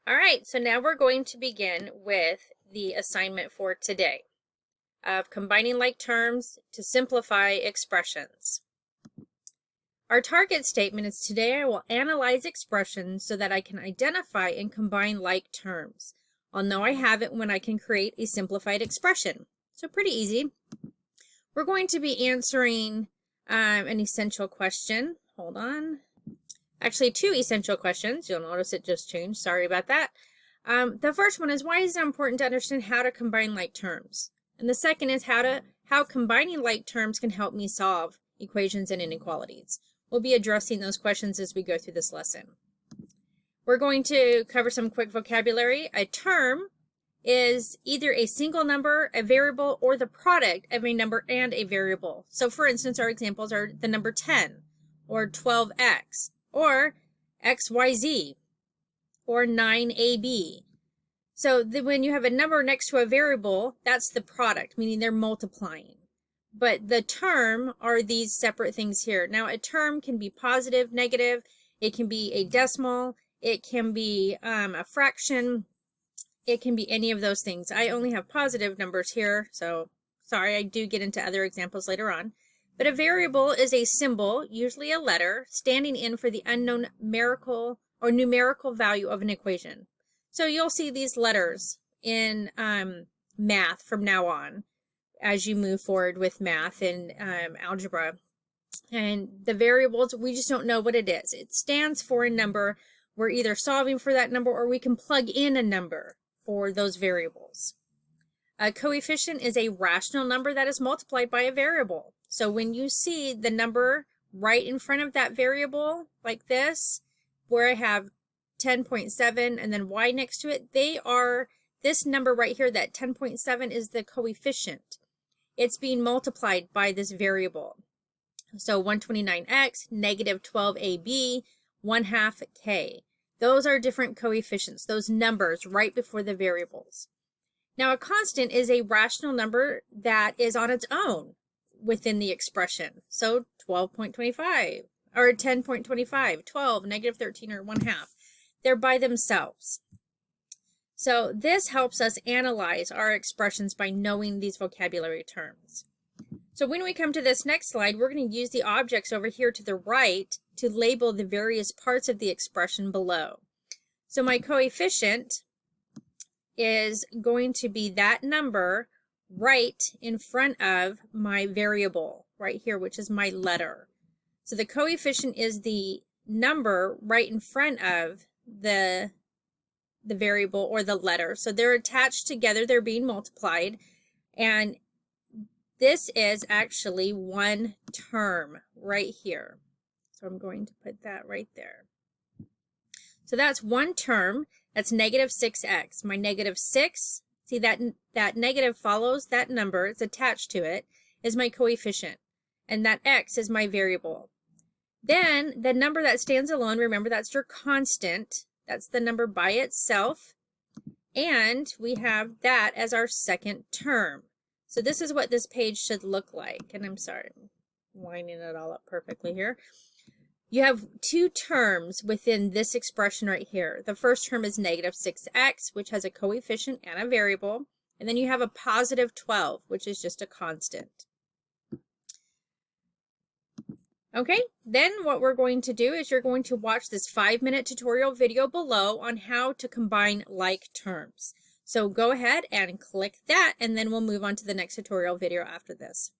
All right, so now we're going to begin with the assignment for today of combining like terms to simplify expressions. Our target statement is today I will analyze expressions so that I can identify and combine like terms. I'll know I have it when I can create a simplified expression. So pretty easy. We're going to be answering an essential question. Hold on. Actually, two essential questions. You'll notice it just changed. Sorry about that. The first one is, why is it important to understand how to combine like terms? And the second is how combining like terms can help me solve equations and inequalities. We'll be addressing those questions as we go through this lesson. We're going to cover some quick vocabulary. A term is either a single number, a variable, or the product of a number and a variable. So for instance, our examples are the number 10, or 12x, or xyz, or 9ab. So when you have a number next to a variable, that's the product, meaning they're multiplying. But the term are these separate things here. Now, a term can be positive, negative, it can be a decimal, it can be a fraction, it can be any of those things. I only have positive numbers here, so sorry, I do get into other examples later on. But a variable is a symbol, usually a letter, standing in for the unknown numerical value of an equation. So you'll see these letters in math from now on as you move forward with math and algebra. And the variables, we just don't know what it is. It stands for a number. We're either solving for that number or we can plug in a number for those variables. A coefficient is a rational number that is multiplied by a variable. So when you see the number right in front of that variable, like this, where I have 10.7 and then y next to it, this number right here, that 10.7 is the coefficient. It's being multiplied by this variable. So 129x, negative 12ab, 1/2 k. Those are different coefficients, those numbers right before the variables. Now, a constant is a rational number that is on its own within the expression. So 12.25 or 10.25, 12, negative 13, or 1/2. They're by themselves. So this helps us analyze our expressions by knowing these vocabulary terms. So when we come to this next slide, we're going to use the objects over here to the right to label the various parts of the expression below. So my coefficient is going to be that number right in front of my variable right here, which is my letter. So the coefficient is the number right in front of the variable or the letter. So they're attached together, they're being multiplied, and this is actually one term right here. So I'm going to put that right there. So that's one term. That's negative 6x. My negative 6, see that negative follows that number, it's attached to it, is my coefficient. And that x is my variable. Then the number that stands alone, remember that's your constant. That's the number by itself. And we have that as our second term. So this is what this page should look like. And I'm sorry, I'm lining it all up perfectly here. You have two terms within this expression right here. The first term is negative 6x, which has a coefficient and a variable. And then you have a positive 12, which is just a constant. Okay, then what we're going to do is you're going to watch this 5-minute tutorial video below on how to combine like terms. So go ahead and click that, and then we'll move on to the next tutorial video after this.